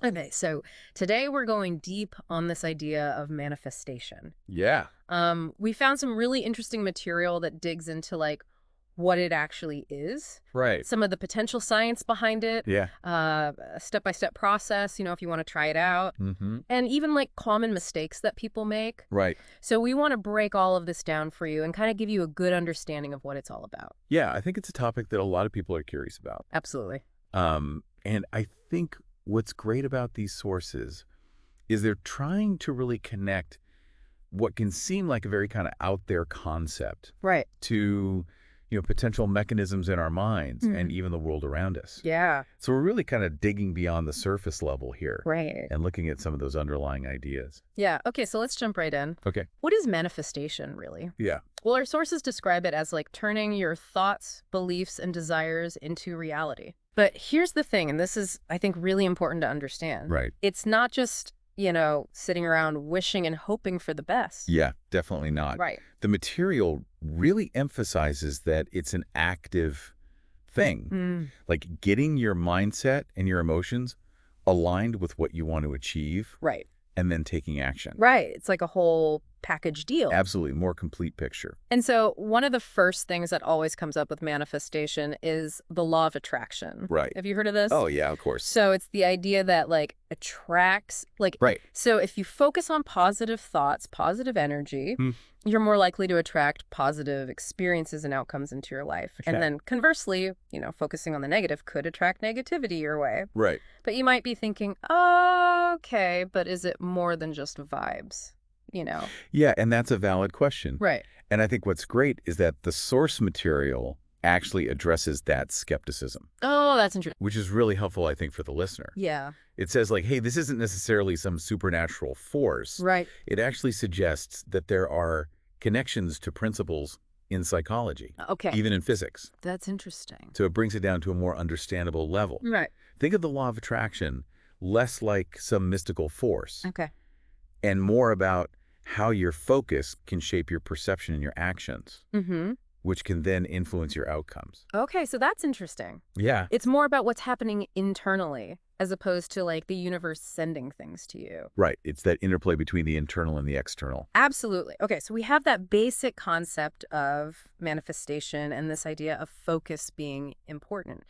Okay, so today we're going deep on this idea of manifestation. Yeah. We found some really interesting material that digs into like what it actually is, Right. some of the potential science behind it, Yeah. a step-by-step process, if you want to try it out, Mm-hmm. and even like common mistakes that people make. Right. So we want to break all of this down for you and kind of give you a good understanding of what it's all about. Yeah, I think it's a topic that a lot of people are curious about. Absolutely. And I think what's great about these sources is they're trying to really connect what can seem like a very kind of out there concept Right. to, potential mechanisms in our minds and even the world around us. Yeah. So we're really kind of digging beyond the surface level here Right. and looking at some of those underlying ideas. Yeah. Okay, so let's jump right in. Okay. What is manifestation, really? Yeah. Well, our sources describe it as like turning your thoughts, beliefs, and desires into reality. But here's the thing, and this is, I think, really important to understand. Right. It's not just, sitting around wishing and hoping for the best. Yeah, definitely not. Right. The material really emphasizes that it's an active thing. Like getting your mindset and your emotions aligned with what you want to achieve Right. and then taking action. Right. It's like a whole package deal. Absolutely. More complete picture. And so one of the first things that always comes up with manifestation is the law of attraction. Right. Have you heard of this? Oh, yeah, of course. So it's the idea that like attracts, like, Right. so if you focus on positive thoughts, positive energy, you're more likely to attract positive experiences and outcomes into your life. Okay. And then conversely, focusing on the negative could attract negativity your way. Right. But you might be thinking, oh, okay, but is it more than just vibes? Yeah, and that's a valid question. Right. And I think what's great is that the source material actually addresses that skepticism, Oh, that's interesting. which is really helpful, I think, for the listener. Yeah. It says like, hey, this isn't necessarily some supernatural force. Right. It actually suggests that there are connections to principles in psychology, Okay. even in physics. That's interesting. So it brings it down to a more understandable level. Right. Think of the law of attraction less like some mystical force Okay. and more about how your focus can shape your perception and your actions, which can then influence your outcomes. Okay, so that's interesting. Yeah. It's more about what's happening internally as opposed to like the universe sending things to you. Right. It's that interplay between the internal and the external. Absolutely. Okay, so we have that basic concept of manifestation and this idea of focus being important.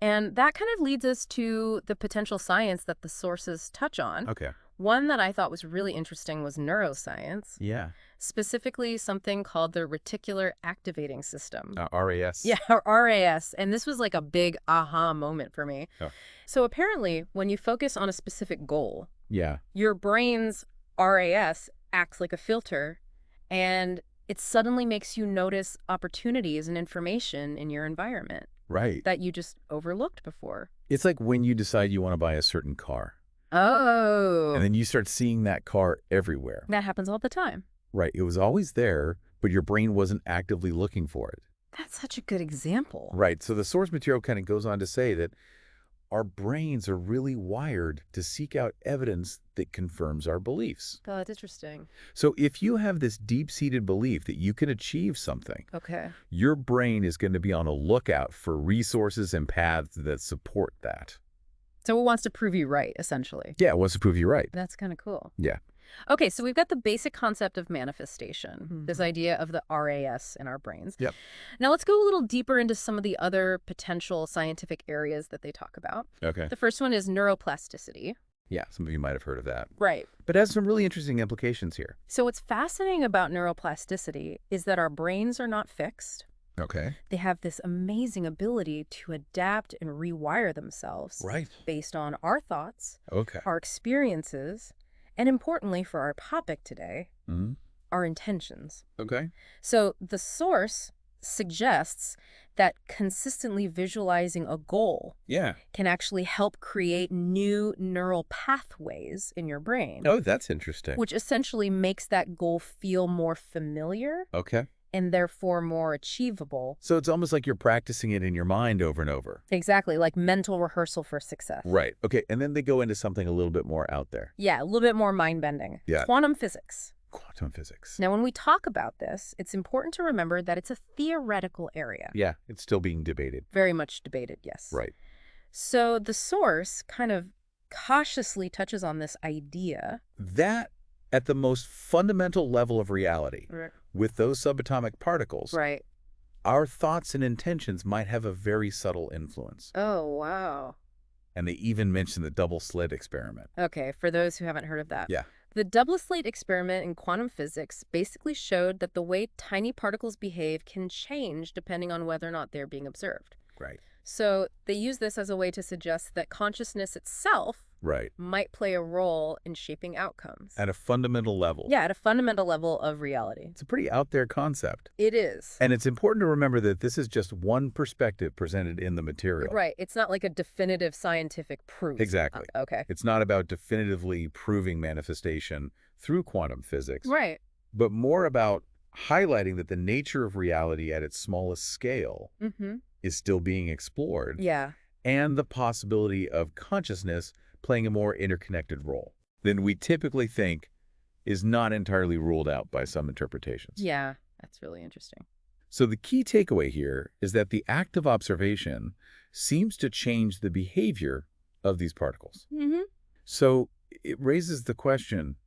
And that kind of leads us to the potential science that the sources touch on. Okay. One that I thought was really interesting was neuroscience, Yeah. specifically something called the reticular activating system. RAS. Yeah, or RAS. And this was like a big aha moment for me. Oh. So apparently, when you focus on a specific goal, Yeah. your brain's RAS acts like a filter, and it suddenly makes you notice opportunities and information in your environment Right. that you just overlooked before. It's like when you decide you want to buy a certain car, Oh, and then you start seeing that car everywhere. that happens all the time. Right. It was always there, but your brain wasn't actively looking for it. That's such a good example. Right. So the source material kind of goes on to say that our brains are really wired to seek out evidence that confirms our beliefs. Oh, that's interesting. So if you have this deep-seated belief that you can achieve something, Okay. your brain is going to be on a lookout for resources and paths that support that. So it wants to prove you right, essentially. Yeah, it wants to prove you right. That's kind of cool. Yeah. Okay, so we've got the basic concept of manifestation, this idea of the RAS in our brains. Yep. Now let's go a little deeper into some of the other potential scientific areas that they talk about. Okay. The first one is neuroplasticity. Yeah, some of you might have heard of that. Right. But it has some really interesting implications here. So what's fascinating about neuroplasticity is that our brains are not fixed. Okay. They have this amazing ability to adapt and rewire themselves Right. based on our thoughts, Okay. our experiences, and importantly for our topic today, Mm-hmm. our intentions. Okay. So the source suggests that consistently visualizing a goal Yeah. can actually help create new neural pathways in your brain, Oh, that's interesting. which essentially makes that goal feel more familiar Okay. and therefore more achievable. So it's almost like you're practicing it in your mind over and over. Exactly, like mental rehearsal for success. Right. Okay. And then they go into something a little bit more out there. Yeah, a little bit more mind-bending. Yeah. Quantum physics. Quantum physics. Now, when we talk about this, it's important to remember that it's a theoretical area. Yeah. It's still being debated. Very much debated, yes. Right. So the source kind of cautiously touches on this idea. That, at the most fundamental level of reality, Right. with those subatomic particles, Right. our thoughts and intentions might have a very subtle influence. Oh, wow. And they even mention the double slit experiment. Okay, for those who haven't heard of that. Yeah. The double slit experiment in quantum physics basically showed that the way tiny particles behave can change depending on whether or not they're being observed. Right. So they use this as a way to suggest that consciousness itself Right. might play a role in shaping outcomes. At a fundamental level. Yeah, at a fundamental level of reality. It's a pretty out there concept. It is. And it's important to remember that this is just one perspective presented in the material. Right. It's not like a definitive scientific proof. Exactly. Okay. It's not about definitively proving manifestation through quantum physics, Right. but more about highlighting that the nature of reality at its smallest scale Mm-hmm. is still being explored, Yeah. and the possibility of consciousness playing a more interconnected role than we typically think is not entirely ruled out by some interpretations. Yeah. That's really interesting. So the key takeaway here is that the act of observation seems to change the behavior of these particles. Mm-hmm. So it raises the question,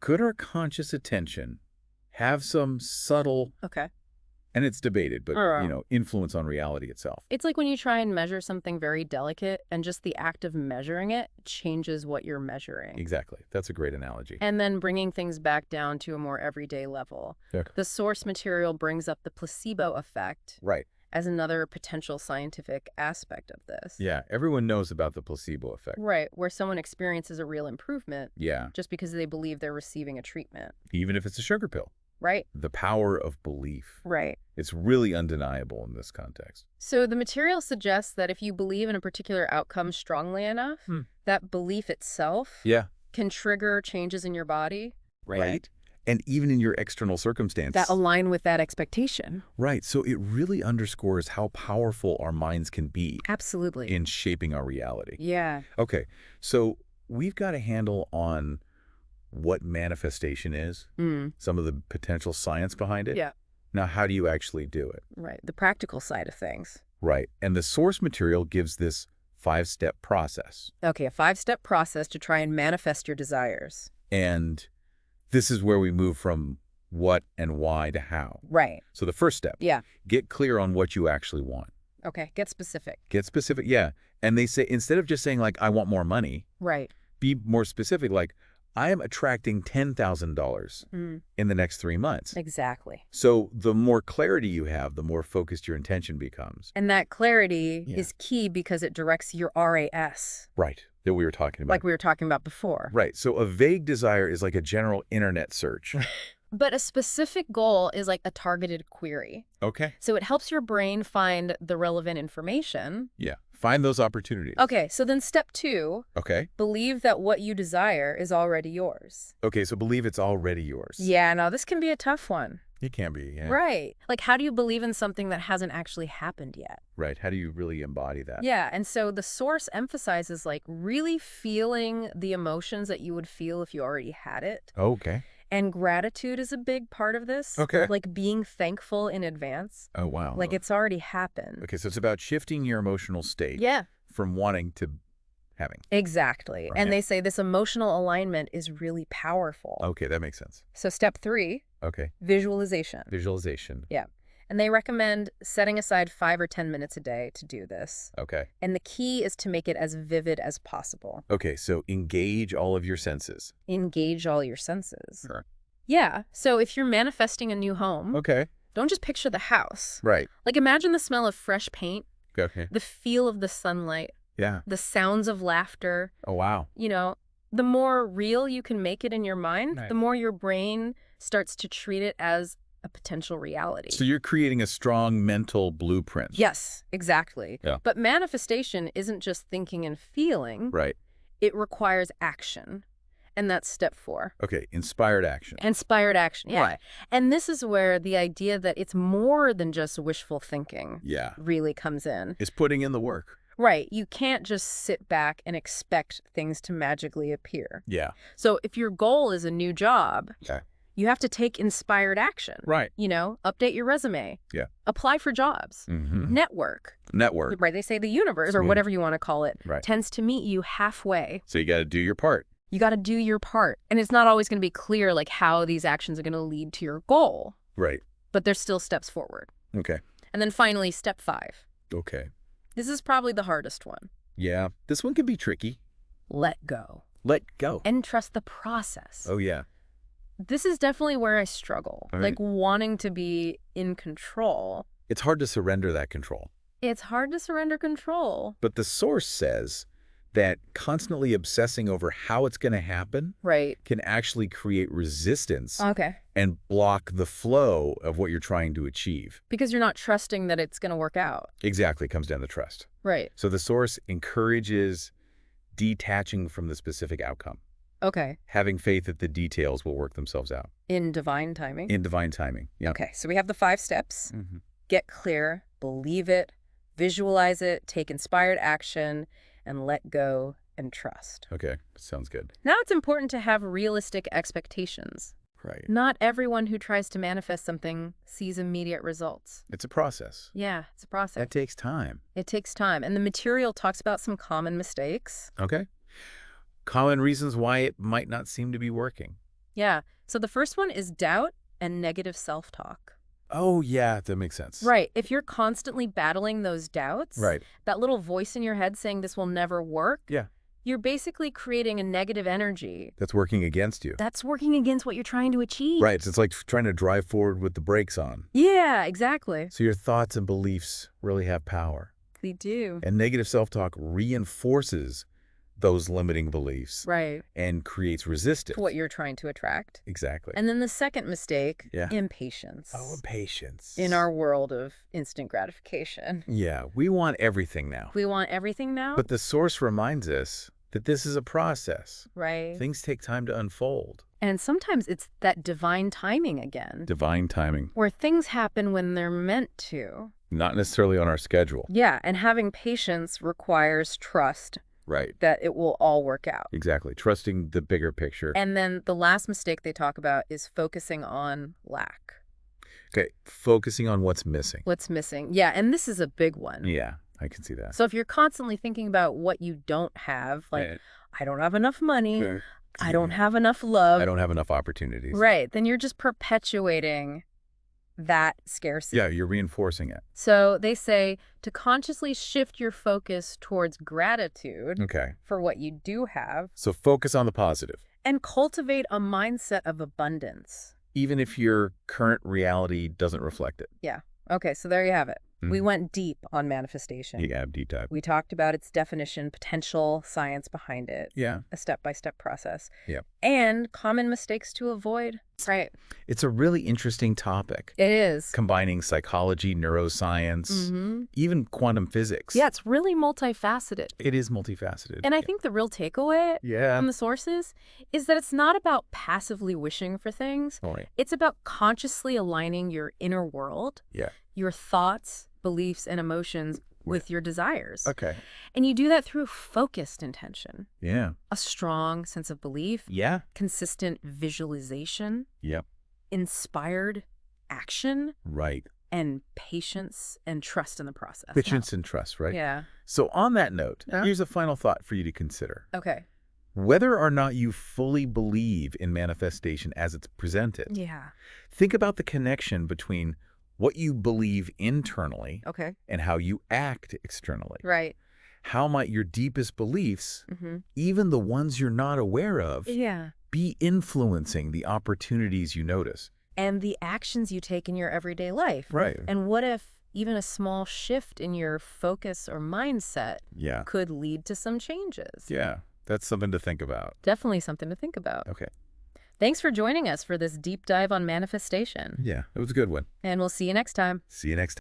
could our conscious attention have some subtle, Okay. and it's debated, but, influence on reality itself? It's like when you try and measure something very delicate and just the act of measuring it changes what you're measuring. Exactly. That's a great analogy. And then bringing things back down to a more everyday level. Yeah. The source material brings up the placebo effect Right. as another potential scientific aspect of this. Yeah. Everyone knows about the placebo effect. Right, where someone experiences a real improvement Yeah. just because they believe they're receiving a treatment. Even if it's a sugar pill. Right? The power of belief. Right. It's really undeniable in this context. So the material suggests that if you believe in a particular outcome strongly enough, that belief itself Yeah. can trigger changes in your body. Right. And even in your external circumstance. That align with that expectation. Right. So it really underscores how powerful our minds can be Absolutely. in shaping our reality. Yeah. Okay. So we've got a handle on what manifestation is, some of the potential science behind it. Yeah. Now, how do you actually do it? Right. The practical side of things. Right. And the source material gives this 5-step process. Okay, a 5-step process to try and manifest your desires. And this is where we move from what and why to how. Right. So the first step, Yeah. get clear on what you actually want. Okay, get specific. Get specific, yeah. And they say, instead of just saying, like, I want more money, Right. be more specific, like, I am attracting $10,000 in the next 3 months. Exactly. So the more clarity you have, the more focused your intention becomes. And that clarity is key because it directs your RAS. Right, that we were talking about. Like we were talking about before. Right, so a vague desire is like a general internet search. But a specific goal is like a targeted query. Okay. So it helps your brain find the relevant information. Yeah, find those opportunities. Okay, so then step 2, Okay. believe that what you desire is already yours. Okay, so believe it's already yours. Yeah, no, this can be a tough one. It can be, yeah. Right. Like, how do you believe in something that hasn't actually happened yet? Right, how do you really embody that? Yeah, and so the source emphasizes, like, really feeling the emotions that you would feel if you already had it. Okay. And gratitude is a big part of this. Okay. Like being thankful in advance. Oh, wow. Like it's already happened. Okay, so it's about shifting your emotional state. Yeah. From wanting to having. Exactly. Right. And they say this emotional alignment is really powerful. Okay, that makes sense. So step 3, Okay. visualization. Visualization. Yeah. And they recommend setting aside 5 or 10 minutes a day to do this. Okay. And the key is to make it as vivid as possible. Okay, so engage all of your senses. Engage all your senses. Sure. Yeah. So if you're manifesting a new home, Okay. don't just picture the house. Right. Like imagine the smell of fresh paint, Okay. the feel of the sunlight, Yeah. the sounds of laughter. Oh, wow. You know, the more real you can make it in your mind, Right. the more your brain starts to treat it as a potential reality. So you're creating a strong mental blueprint. Yes, exactly. Yeah. But manifestation isn't just thinking and feeling. Right. It requires action. And that's step 4. Okay, inspired action. Inspired action. Yeah. Right. And this is where the idea that it's more than just wishful thinking Yeah. really comes in. It's putting in the work. Right. You can't just sit back and expect things to magically appear. Yeah. So if your goal is a new job, Okay. You have to take inspired action. Right. You know, update your resume. Yeah. Apply for jobs. Network. Network. Right. They say the universe, or whatever you want to call it, tends to meet you halfway. So you got to do your part. You got to do your part. And it's not always going to be clear, like, how these actions are going to lead to your goal. Right. But there's still steps forward. Okay. And then finally, step 5. Okay. This is probably the hardest one. Yeah. This one can be tricky. Let go. Let go. And trust the process. Oh, yeah. This is definitely where I struggle. Right. Like, wanting to be in control. It's hard to surrender that control. It's hard to surrender control. But the source says that constantly obsessing over how it's going to happen can actually create resistance and block the flow of what you're trying to achieve. Because you're not trusting that it's going to work out. Exactly. It comes down to trust. Right. So the source encourages detaching from the specific outcome. Okay. Having faith that the details will work themselves out. In divine timing? In divine timing, yeah. Okay, so we have the 5 steps. Get clear, believe it, visualize it, take inspired action, and let go and trust. Okay, sounds good. Now it's important to have realistic expectations. Right. Not everyone who tries to manifest something sees immediate results. It's a process. Yeah, it's a process. That takes time. It takes time. And the material talks about some common mistakes. Okay. Common reasons why it might not seem to be working. Yeah. So the first one is doubt and negative self-talk. Oh, yeah, that makes sense. Right. If you're constantly battling those doubts, that little voice in your head saying this will never work, you're basically creating a negative energy. That's working against you. That's working against what you're trying to achieve. Right. It's like trying to drive forward with the brakes on. Yeah, exactly. So your thoughts and beliefs really have power. They do. And negative self-talk reinforces those limiting beliefs. Right. And creates resistance. To what you're trying to attract. Exactly. And then the second mistake, impatience. Oh, impatience. In our world of instant gratification. Yeah, we want everything now. We want everything now? But the source reminds us that this is a process. Right. Things take time to unfold. And sometimes it's that divine timing again. Divine timing. Where things happen when they're meant to. Not necessarily on our schedule. Yeah, and having patience requires trust. Right. That it will all work out. Exactly. Trusting the bigger picture. And then the last mistake they talk about is focusing on lack. Okay. Focusing on what's missing. What's missing. Yeah, and this is a big one. Yeah, I can see that. So if you're constantly thinking about what you don't have, like, I don't have enough money, I don't have enough love. I don't have enough opportunities. Right. Then you're just perpetuating that scarcity. Yeah, you're reinforcing it. So they say to consciously shift your focus towards gratitude for what you do have. So focus on the positive. And cultivate a mindset of abundance. Even if your current reality doesn't reflect it. Yeah. Okay, so there you have it. We went deep on manifestation. Yeah, deep dive. We talked about its definition, potential, science behind it. Yeah. A step-by-step process. Yeah. And common mistakes to avoid. Right. It's a really interesting topic. It is. Combining psychology, neuroscience, even quantum physics. Yeah, it's really multifaceted. It is multifaceted. And I think the real takeaway from the sources is that it's not about passively wishing for things. It's about consciously aligning your inner world, your thoughts, beliefs, and emotions with your desires. Okay. And you do that through focused intention. Yeah. A strong sense of belief. Yeah. Consistent visualization. Yep. Inspired action. Right. And patience and trust in the process. Patience and trust, right? Yeah. So on that note, here's a final thought for you to consider. Okay. Whether or not you fully believe in manifestation as it's presented, think about the connection between what you believe internally and how you act externally. Right. How might your deepest beliefs, even the ones you're not aware of, be influencing the opportunities you notice? And the actions you take in your everyday life. Right. And what if even a small shift in your focus or mindset could lead to some changes? Yeah, that's something to think about. Definitely something to think about. Okay. Thanks for joining us for this deep dive on manifestation. Yeah, it was a good one. And we'll see you next time. See you next time.